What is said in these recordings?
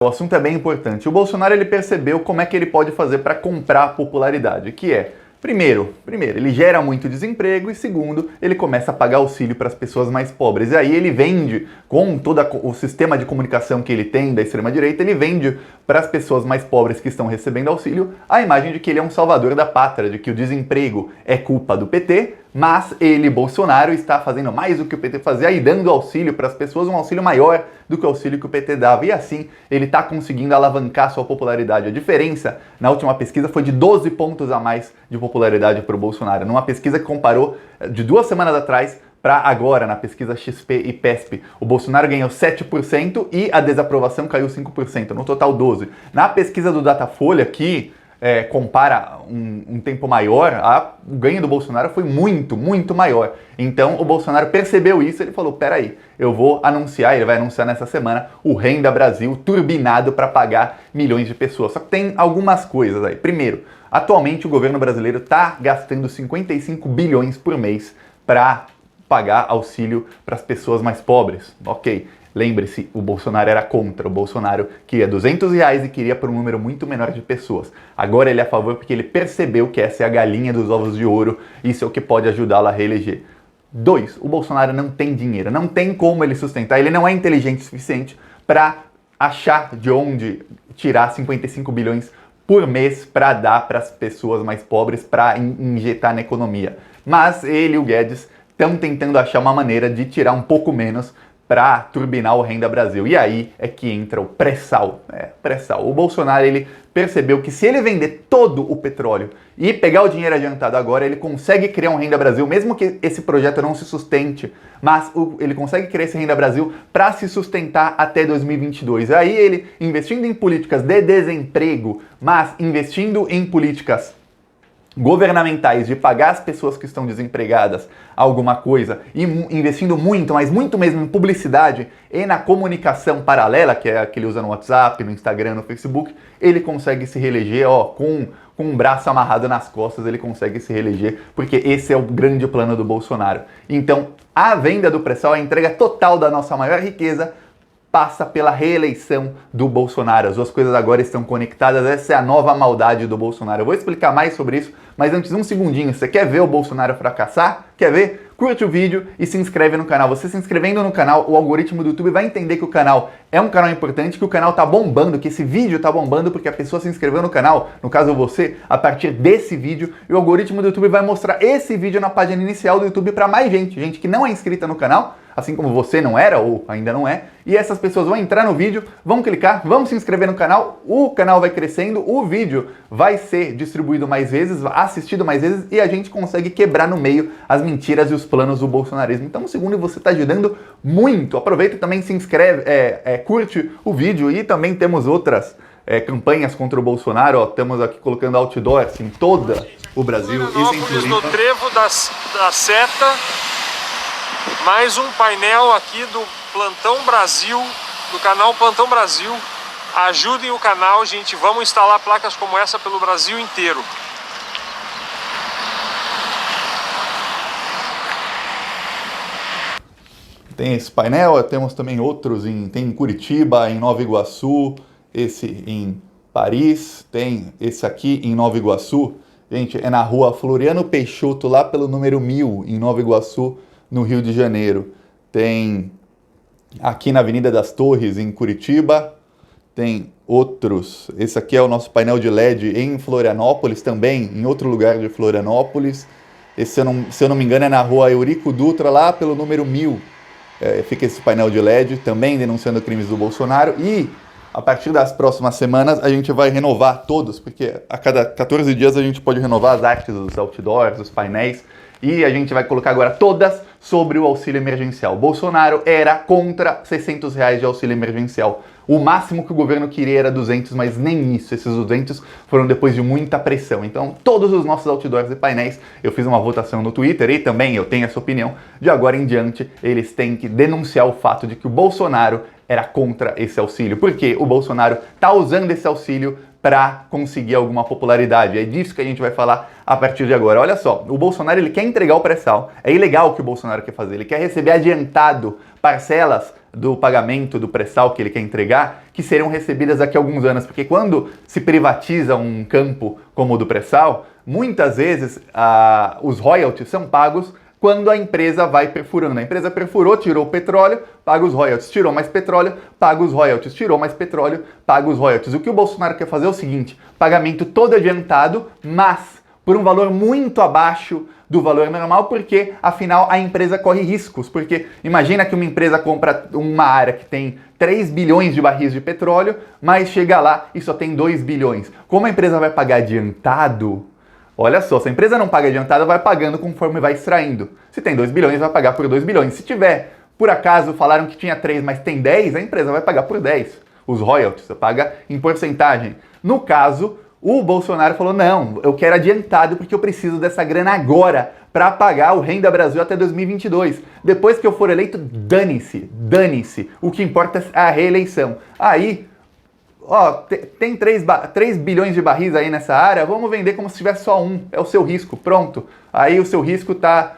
O assunto é bem importante. O Bolsonaro ele percebeu como é que ele pode fazer para comprar popularidade, que é, primeiro, ele gera muito desemprego e segundo, ele começa a pagar auxílio para as pessoas mais pobres. E aí ele vende, com todo o sistema de comunicação que ele tem da extrema-direita, ele vende para as pessoas mais pobres que estão recebendo auxílio a imagem de que ele é um salvador da pátria, de que o desemprego é culpa do PT, mas ele, Bolsonaro, está fazendo mais do que o PT fazia e dando auxílio para as pessoas, um auxílio maior do que o auxílio que o PT dava. E assim, ele está conseguindo alavancar sua popularidade. A diferença, na última pesquisa, foi de 12 pontos a mais de popularidade para o Bolsonaro. Numa pesquisa que comparou de 2 semanas atrás para agora, na pesquisa XP e PESP, o Bolsonaro ganhou 7% e a desaprovação caiu 5%, no total 12%. Na pesquisa do Datafolha, que compara um tempo maior, o ganho do Bolsonaro foi muito, muito maior. Então o Bolsonaro percebeu isso, ele falou, peraí, eu vou anunciar, ele vai anunciar nessa semana, o Renda Brasil turbinado para pagar milhões de pessoas. Só que tem algumas coisas aí. Primeiro, atualmente o governo brasileiro está gastando 55 bilhões por mês para pagar auxílio para as pessoas mais pobres. Ok. Lembre-se, o Bolsonaro era contra. O Bolsonaro queria R$200 e queria para um número muito menor de pessoas. Agora ele é a favor porque ele percebeu que essa é a galinha dos ovos de ouro. Isso é o que pode ajudá-lo a reeleger. 2. O Bolsonaro não tem dinheiro. Não tem como ele sustentar. Ele não é inteligente o suficiente para achar de onde tirar 55 bilhões por mês para dar para as pessoas mais pobres, para injetar na economia. Mas ele e o Guedes estão tentando achar uma maneira de tirar um pouco menos para turbinar o Renda Brasil. E aí é que entra o pré-sal. Pré-sal. O Bolsonaro ele percebeu que se ele vender todo o petróleo e pegar o dinheiro adiantado agora, ele consegue criar um Renda Brasil, mesmo que esse projeto não se sustente, mas ele consegue criar esse Renda Brasil para se sustentar até 2022. Aí ele, investindo em políticas de desemprego, mas investindo em políticas governamentais de pagar as pessoas que estão desempregadas alguma coisa e investindo muito, mas muito mesmo em publicidade e na comunicação paralela, que é a que ele usa no WhatsApp, no Instagram, no Facebook, ele consegue se reeleger com um braço amarrado nas costas, ele consegue se reeleger, porque esse é o grande plano do Bolsonaro. Então, a venda do pré-sal, a entrega total da nossa maior riqueza, passa pela reeleição do Bolsonaro. As duas coisas agora estão conectadas, essa é a nova maldade do Bolsonaro. Eu vou explicar mais sobre isso, mas antes um segundinho. Você quer ver o Bolsonaro fracassar? Quer ver? Curte o vídeo e se inscreve no canal. Você se inscrevendo no canal, o algoritmo do YouTube vai entender que o canal é um canal importante, que o canal tá bombando, que esse vídeo tá bombando porque a pessoa se inscreveu no canal, no caso você, a partir desse vídeo, e o algoritmo do YouTube vai mostrar esse vídeo na página inicial do YouTube para mais gente que não é inscrita no canal, assim como você não era ou ainda não é, e essas pessoas vão entrar no vídeo, vão clicar, vão se inscrever no canal, o canal vai crescendo, o vídeo vai ser distribuído mais vezes, assistido mais vezes, e a gente consegue quebrar no meio as mentiras e os planos do bolsonarismo. Então, segundo, você está ajudando muito. Aproveita e também se inscreve, curte o vídeo, e também temos outras campanhas contra o Bolsonaro. Estamos aqui colocando outdoors em todo o Brasil. No Trevo da Seta, mais um painel aqui do Plantão Brasil, do canal Plantão Brasil. Ajudem o canal, gente, vamos instalar placas como essa pelo Brasil inteiro. Tem esse painel, temos também outros, tem em Curitiba, em Nova Iguaçu, esse em Paris, tem esse aqui em Nova Iguaçu. Gente, é na rua Floriano Peixoto, lá pelo número 1000, em Nova Iguaçu, no Rio de Janeiro. Tem aqui na Avenida das Torres, em Curitiba. Tem outros. Esse aqui é o nosso painel de LED em Florianópolis, também em outro lugar de Florianópolis. Esse, se eu não me engano, é na rua Eurico Dutra, lá pelo número 1000. Fica esse painel de LED, também denunciando crimes do Bolsonaro. E a partir das próximas semanas a gente vai renovar todos, porque a cada 14 dias a gente pode renovar as artes dos outdoors, dos painéis. E a gente vai colocar agora todas sobre o auxílio emergencial. Bolsonaro era contra R$600 de auxílio emergencial. O máximo que o governo queria era 200, mas nem isso. Esses 200 foram depois de muita pressão. Então, todos os nossos outdoors e painéis, eu fiz uma votação no Twitter e também eu tenho essa opinião, de agora em diante, eles têm que denunciar o fato de que o Bolsonaro era contra esse auxílio. Porque o Bolsonaro está usando esse auxílio para conseguir alguma popularidade. É disso que a gente vai falar a partir de agora. Olha só, o Bolsonaro ele quer entregar o pré-sal. É ilegal o que o Bolsonaro quer fazer. Ele quer receber adiantado parcelas do pagamento do pré-sal que ele quer entregar, que serão recebidas daqui a alguns anos, porque quando se privatiza um campo como o do pré-sal, muitas vezes os royalties são pagos quando a empresa vai perfurando. A empresa perfurou, tirou o petróleo, paga os royalties. Tirou mais petróleo, paga os royalties. Tirou mais petróleo, paga os royalties. O que o Bolsonaro quer fazer é o seguinte, pagamento todo adiantado, mas por um valor muito abaixo do valor normal, porque afinal a empresa corre riscos, porque imagina que uma empresa compra uma área que tem 3 bilhões de barris de petróleo, mas chega lá e só tem 2 bilhões. Como a empresa vai pagar adiantado, olha só, se a empresa não paga adiantado, vai pagando conforme vai extraindo. Se tem 2 bilhões, vai pagar por 2 bilhões. Se tiver, por acaso, falaram que tinha 3, mas tem 10, a empresa vai pagar por 10. Os royalties, você paga em porcentagem. No caso, o Bolsonaro falou, não, eu quero adiantado porque eu preciso dessa grana agora para pagar o Renda Brasil até 2022. Depois que eu for eleito, dane-se, dane-se. O que importa é a reeleição. Aí, ó, tem 3 bilhões de barris aí nessa área, vamos vender como se tivesse só um. É o seu risco, pronto. Aí o seu risco tá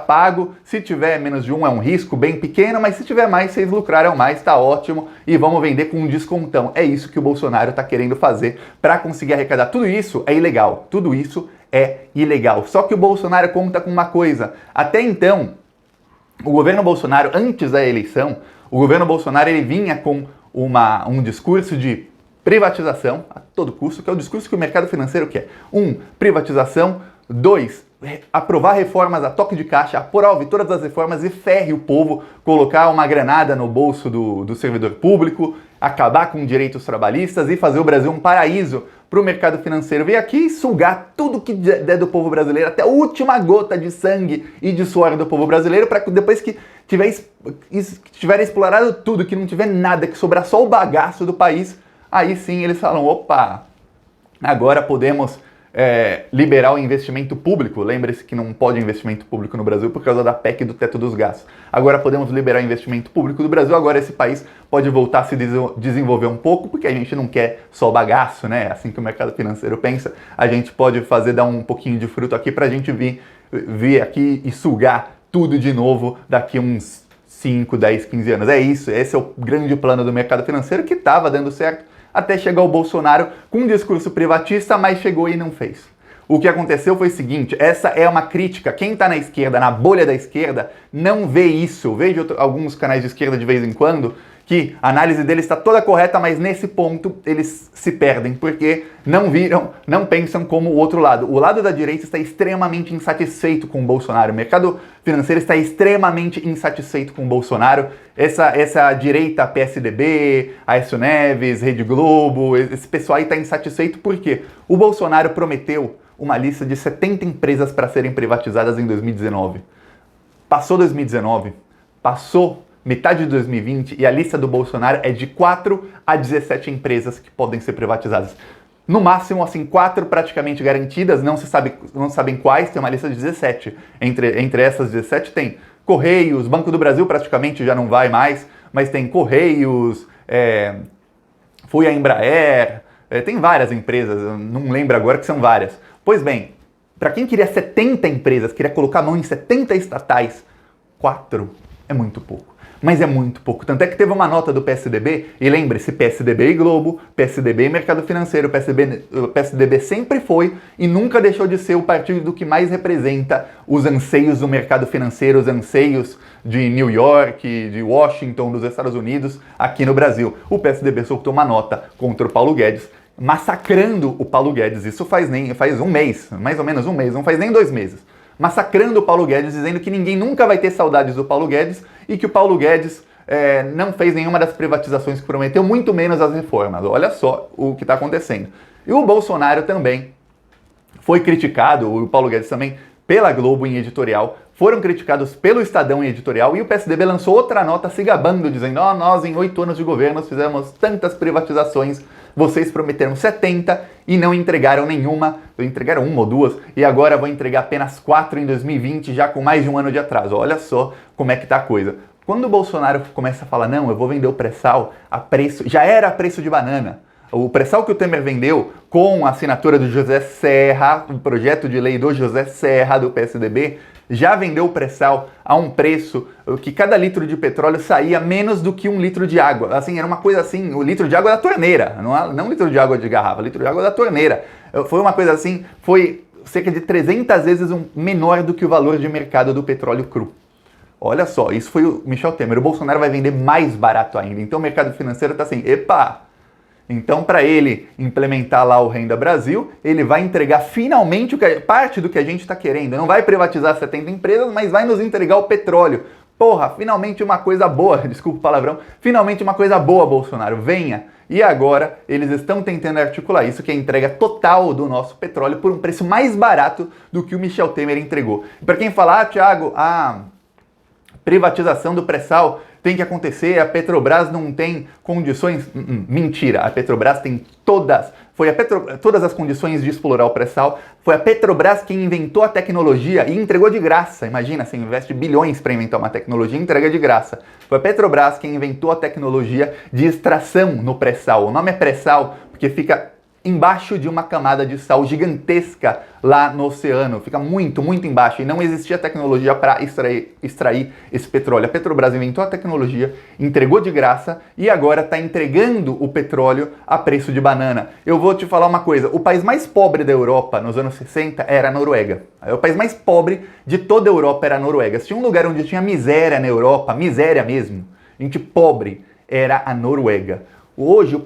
pago. Se tiver menos de um é um risco bem pequeno, mas se tiver mais, vocês lucraram mais, tá ótimo. E vamos vender com um descontão. É isso que o Bolsonaro tá querendo fazer para conseguir arrecadar. Tudo isso é ilegal. Tudo isso é ilegal. Só que o Bolsonaro conta com uma coisa. Até então, o governo Bolsonaro, antes da eleição, o governo Bolsonaro ele vinha com um discurso de privatização a todo custo, que é o discurso que o mercado financeiro quer. 1. Privatização. 2. Aprovar reformas a toque de caixa, aprove todas as reformas e ferre o povo, colocar uma granada no bolso do servidor público, acabar com direitos trabalhistas e fazer o Brasil um paraíso para o mercado financeiro vir aqui e sugar tudo que der do povo brasileiro, até a última gota de sangue e de suor do povo brasileiro, para que depois que tiver explorado tudo, que não tiver nada, que sobrar só o bagaço do país, aí sim eles falam, opa, agora podemos liberar o investimento público. Lembre-se que não pode investimento público no Brasil por causa da PEC do teto dos gastos. Agora podemos liberar o investimento público do Brasil, agora esse país pode voltar a se desenvolver um pouco, porque a gente não quer só bagaço, né? Assim que o mercado financeiro pensa, a gente pode dar um pouquinho de fruto aqui pra gente vir aqui e sugar tudo de novo daqui uns 5, 10, 15 anos. É isso, esse é o grande plano do mercado financeiro que estava dando certo, até chegar o Bolsonaro com um discurso privatista, mas chegou e não fez. O que aconteceu foi o seguinte, essa é uma crítica, quem está na esquerda, na bolha da esquerda, não vê isso. Eu vejo alguns canais de esquerda de vez em quando, que a análise deles está toda correta, mas nesse ponto eles se perdem, porque não pensam como o outro lado. O lado da direita está extremamente insatisfeito com o Bolsonaro, o mercado financeiro está extremamente insatisfeito com o Bolsonaro. Essa direita PSDB, Aécio Neves, Rede Globo, esse pessoal aí está insatisfeito porque o Bolsonaro prometeu uma lista de 70 empresas para serem privatizadas em 2019. Passou 2019, passou metade de 2020 e a lista do Bolsonaro é de 4 a 17 empresas que podem ser privatizadas. No máximo, assim, 4 praticamente garantidas, não sabem quais, tem uma lista de 17. Entre essas 17 tem Correios, Banco do Brasil praticamente já não vai mais, mas tem Correios, foi a Embraer, tem várias empresas, eu não lembro agora que são várias. Pois bem, para quem queria 70 empresas, queria colocar a mão em 70 estatais, 4 é muito pouco. Mas é muito pouco. Tanto é que teve uma nota do PSDB, e lembre-se, PSDB e Globo, PSDB e Mercado Financeiro, o PSDB sempre foi e nunca deixou de ser o partido que mais representa os anseios do mercado financeiro, os anseios de New York, de Washington, dos Estados Unidos, aqui no Brasil. O PSDB soltou uma nota contra o Paulo Guedes, massacrando o Paulo Guedes. Isso faz um mês, mais ou menos um mês, não faz nem 2 meses. Massacrando o Paulo Guedes, dizendo que ninguém nunca vai ter saudades do Paulo Guedes e que o Paulo Guedes não fez nenhuma das privatizações que prometeu, muito menos as reformas. Olha só o que está acontecendo. E o Bolsonaro também foi criticado, o Paulo Guedes também, pela Globo em editorial, foram criticados pelo Estadão em editorial, e o PSDB lançou outra nota se gabando, dizendo: nós em 8 anos de governo fizemos tantas privatizações, vocês prometeram 70 e não entregaram nenhuma, entregaram 1 ou 2, e agora vão entregar apenas 4 em 2020, já com mais de 1 ano de atraso. Olha só como é que tá a coisa. Quando o Bolsonaro começa a falar, não, eu vou vender o pré-sal a preço, já era a preço de banana. O pré-sal que o Temer vendeu com a assinatura do José Serra, o projeto de lei do José Serra, do PSDB, já vendeu o pré-sal a um preço que cada litro de petróleo saía menos do que 1 litro de água. Assim, era uma coisa assim, o litro de água da torneira, não litro de água de garrafa, litro de água da torneira. Foi uma coisa assim, foi cerca de 300 vezes menor do que o valor de mercado do petróleo cru. Olha só, isso foi o Michel Temer. O Bolsonaro vai vender mais barato ainda. Então o mercado financeiro está assim, epa! Então, para ele implementar lá o Renda Brasil, ele vai entregar finalmente parte do que a gente está querendo. Não vai privatizar 70 empresas, mas vai nos entregar o petróleo. Porra, finalmente uma coisa boa, desculpa o palavrão, finalmente uma coisa boa, Bolsonaro, venha. E agora eles estão tentando articular isso, que é a entrega total do nosso petróleo por um preço mais barato do que o Michel Temer entregou. Para quem fala, Thiago, a privatização do pré-sal tem que acontecer, a Petrobras não tem condições. Mentira, a Petrobras tem todas as condições de explorar o pré-sal. Foi a Petrobras quem inventou a tecnologia e entregou de graça. Imagina, você investe bilhões para inventar uma tecnologia e entrega de graça. Foi a Petrobras quem inventou a tecnologia de extração no pré-sal. O nome é pré-sal porque fica embaixo de uma camada de sal gigantesca lá no oceano. Fica muito, muito embaixo. E não existia tecnologia para extrair esse petróleo. A Petrobras inventou a tecnologia, entregou de graça e agora está entregando o petróleo a preço de banana. Eu vou te falar uma coisa. O país mais pobre da Europa nos anos 60 era a Noruega. O país mais pobre de toda a Europa era a Noruega. Se tinha um lugar onde tinha miséria na Europa, miséria mesmo, gente pobre, era a Noruega. Hoje, o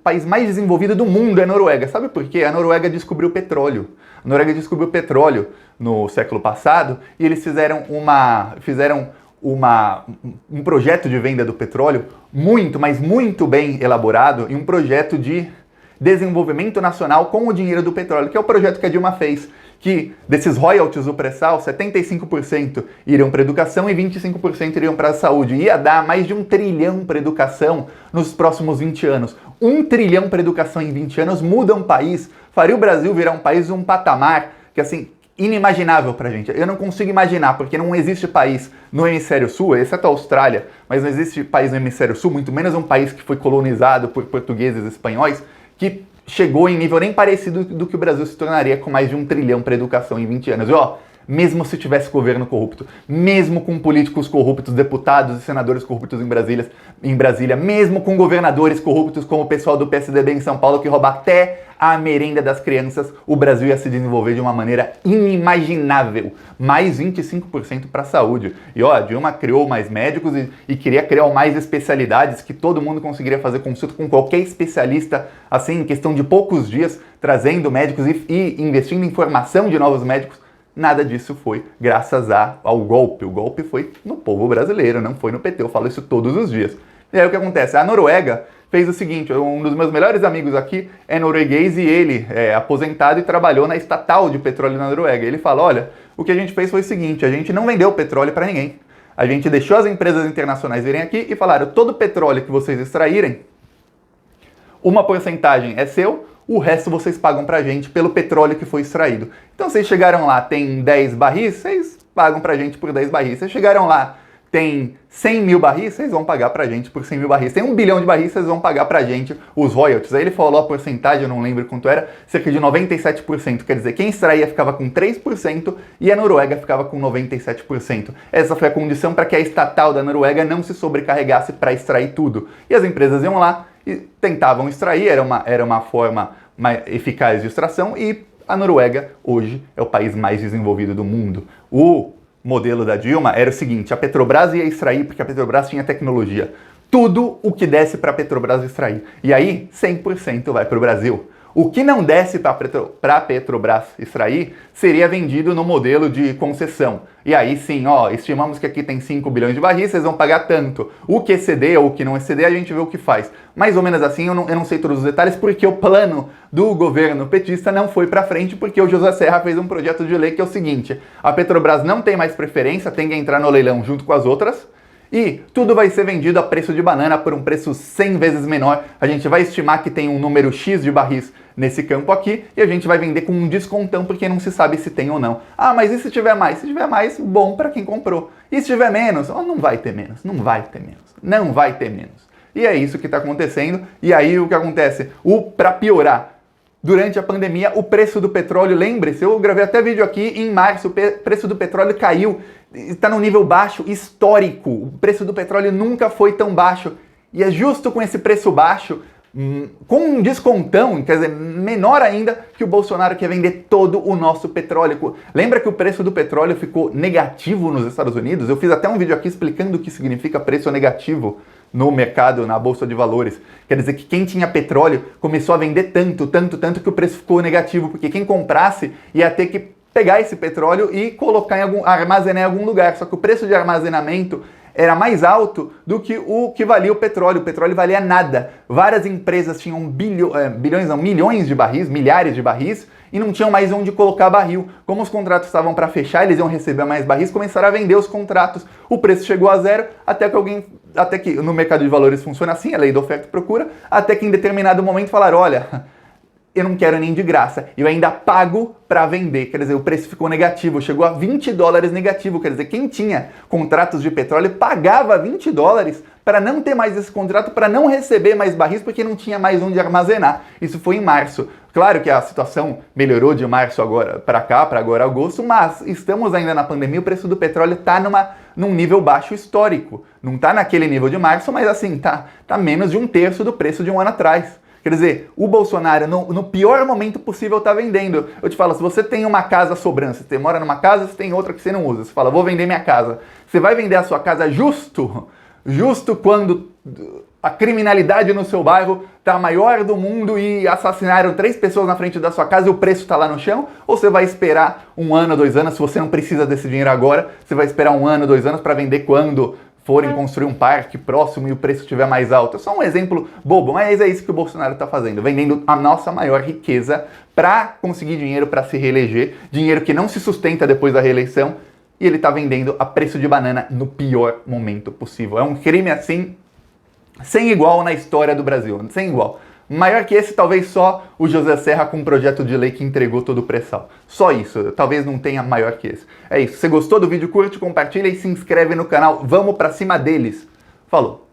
país mais desenvolvido do mundo é a Noruega. Sabe por quê? A Noruega descobriu petróleo. A Noruega descobriu petróleo no século passado e eles fizeram um projeto de venda do petróleo muito, mas muito bem elaborado e um projeto de desenvolvimento nacional com o dinheiro do petróleo, que é o projeto que a Dilma fez, que desses royalties do pré-sal, 75% iriam para educação e 25% iriam para a saúde. Ia dar mais de 1 trilhão para educação nos próximos 20 anos. 1 trilhão para educação em 20 anos muda um país, faria o Brasil virar um país, um patamar que, assim, inimaginável pra gente. Eu não consigo imaginar, porque não existe país no hemisfério sul, exceto a Austrália, mas não existe país no hemisfério sul, muito menos um país que foi colonizado por portugueses e espanhóis, que chegou em nível nem parecido do que o Brasil se tornaria com mais de 1 trilhão para educação em 20 anos. E ó, mesmo se tivesse governo corrupto, mesmo com políticos corruptos, deputados e senadores corruptos em Brasília, mesmo com governadores corruptos como o pessoal do PSDB em São Paulo que rouba até a merenda das crianças, o Brasil ia se desenvolver de uma maneira inimaginável. Mais 25% para a saúde. E ó, a Dilma criou mais médicos e queria criar mais especialidades que todo mundo conseguiria fazer consulta com qualquer especialista, assim, em questão de poucos dias, trazendo médicos e investindo em formação de novos médicos. Nada disso foi graças ao golpe. O golpe foi no povo brasileiro, não foi no PT. Eu falo isso todos os dias. E aí o que acontece? A Noruega fez o seguinte, um dos meus melhores amigos aqui é norueguês e ele é aposentado e trabalhou na estatal de petróleo na Noruega. Ele fala, olha, o que a gente fez foi o seguinte, a gente não vendeu petróleo para ninguém. A gente deixou as empresas internacionais virem aqui e falaram, todo o petróleo que vocês extraírem, uma porcentagem é seu, o resto vocês pagam pra gente pelo petróleo que foi extraído. Então vocês chegaram lá, tem 10 barris, vocês pagam pra gente por 10 barris. Vocês chegaram lá, tem 100 mil barris, vocês vão pagar pra gente por 100 mil barris. Tem 1 bilhão de barris, vocês vão pagar pra gente os royalties. Aí ele falou a porcentagem, eu não lembro quanto era, cerca de 97%. Quer dizer, quem extraía ficava com 3% e a Noruega ficava com 97%. Essa foi a condição para que a estatal da Noruega não se sobrecarregasse para extrair tudo. E as empresas iam lá e tentavam extrair, era uma forma mais eficaz de extração e a Noruega hoje é o país mais desenvolvido do mundo. O modelo da Dilma era o seguinte, a Petrobras ia extrair porque a Petrobras tinha tecnologia. Tudo o que desse para a Petrobras extrair. E aí, 100% vai para o Brasil. O que não desse para a Petrobras extrair seria vendido no modelo de concessão. E aí sim, ó, estimamos que aqui tem 5 bilhões de barris, vocês vão pagar tanto. O que exceder ou o que não exceder, a gente vê o que faz. Mais ou menos assim, eu não sei todos os detalhes, porque o plano do governo petista não foi para frente, porque o José Serra fez um projeto de lei que é o seguinte, a Petrobras não tem mais preferência, tem que entrar no leilão junto com as outras, e tudo vai ser vendido a preço de banana por um preço 100 vezes menor. A gente vai estimar que tem um número X de barris nesse campo aqui e a gente vai vender com um descontão porque não se sabe se tem ou não. Ah, mas e se tiver mais? Se tiver mais, bom para quem comprou. E se tiver menos? Oh, não vai ter menos, não vai ter menos, não vai ter menos. E é isso que está acontecendo. E aí o que acontece? Para piorar, durante a pandemia, o preço do petróleo, lembre-se, eu gravei até vídeo aqui em março, o preço do petróleo caiu, está num nível baixo histórico. O preço do petróleo nunca foi tão baixo. E é justo com esse preço baixo, com um descontão, quer dizer, menor ainda, que o Bolsonaro quer vender todo o nosso petróleo. Lembra que o preço do petróleo ficou negativo nos Estados Unidos? Eu fiz até um vídeo aqui explicando o que significa preço negativo no mercado, na Bolsa de Valores. Quer dizer que quem tinha petróleo começou a vender tanto que o preço ficou negativo, porque quem comprasse ia ter que pegar esse petróleo e colocar armazenar em algum lugar. Só que o preço de armazenamento era mais alto do que o que valia o petróleo. O petróleo valia nada. Várias empresas tinham milhões de barris, milhares de barris, e não tinham mais onde colocar barril. Como os contratos estavam para fechar, eles iam receber mais barris, começaram a vender os contratos. O preço chegou a zero, até que no mercado de valores funciona assim, a lei da oferta e procura, até que em determinado momento falaram, olha, eu não quero nem de graça, eu ainda pago para vender. Quer dizer, o preço ficou negativo, chegou a $20 negativo. Quer dizer, quem tinha contratos de petróleo pagava $20 para não ter mais esse contrato, para não receber mais barris, porque não tinha mais onde armazenar. Isso foi em março. Claro que a situação melhorou de março agora para cá, para agora agosto, mas estamos ainda na pandemia, o preço do petróleo está num nível baixo histórico. Não está naquele nível de março, mas assim, tá menos de um terço do preço de um ano atrás. Quer dizer, o Bolsonaro, no pior momento possível, está vendendo. Eu te falo, se você tem uma casa sobrando, você mora numa casa, você tem outra que você não usa. Você fala, vou vender minha casa. Você vai vender a sua casa justo quando a criminalidade no seu bairro está a maior do mundo e assassinaram 3 pessoas na frente da sua casa e o preço está lá no chão? Ou você vai esperar 1 ano, 2 anos, se você não precisa desse dinheiro agora, você vai esperar 1 ano, 2 anos para vender quando forem construir um parque próximo e o preço estiver mais alto? É só um exemplo bobo, mas é isso que o Bolsonaro está fazendo, vendendo a nossa maior riqueza para conseguir dinheiro para se reeleger, dinheiro que não se sustenta depois da reeleição, e ele está vendendo a preço de banana no pior momento possível. É um crime assim, sem igual na história do Brasil, sem igual. Maior que esse, talvez só o José Serra com um projeto de lei que entregou todo o pré-sal. Só isso, talvez não tenha maior que esse. É isso, se você gostou do vídeo, curte, compartilha e se inscreve no canal. Vamos pra cima deles. Falou!